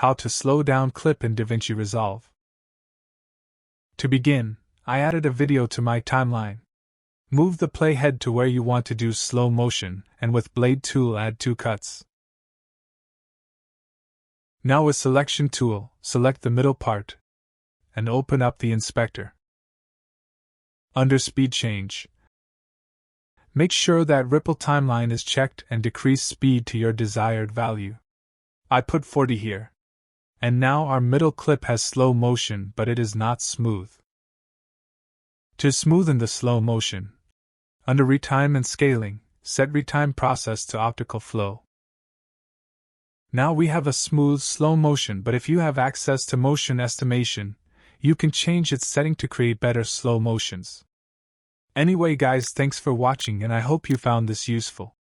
How to slow down clip in Davinci Resolve. To begin, I added a video to my timeline. Move the playhead to where you want to do slow motion, and with blade tool add 2 cuts. Now with selection tool, select the middle part, and open up the inspector. Under speed change, make sure that ripple timeline is checked and decrease speed to your desired value. I put 40 here. And now our middle clip has slow motion, but it is not smooth. To smoothen the slow motion, under retime and scaling, set retime process to optical flow. Now we have a smooth slow motion, but if you have access to motion estimation, you can change its setting to create better slow motions. Anyway guys, thanks for watching and I hope you found this useful.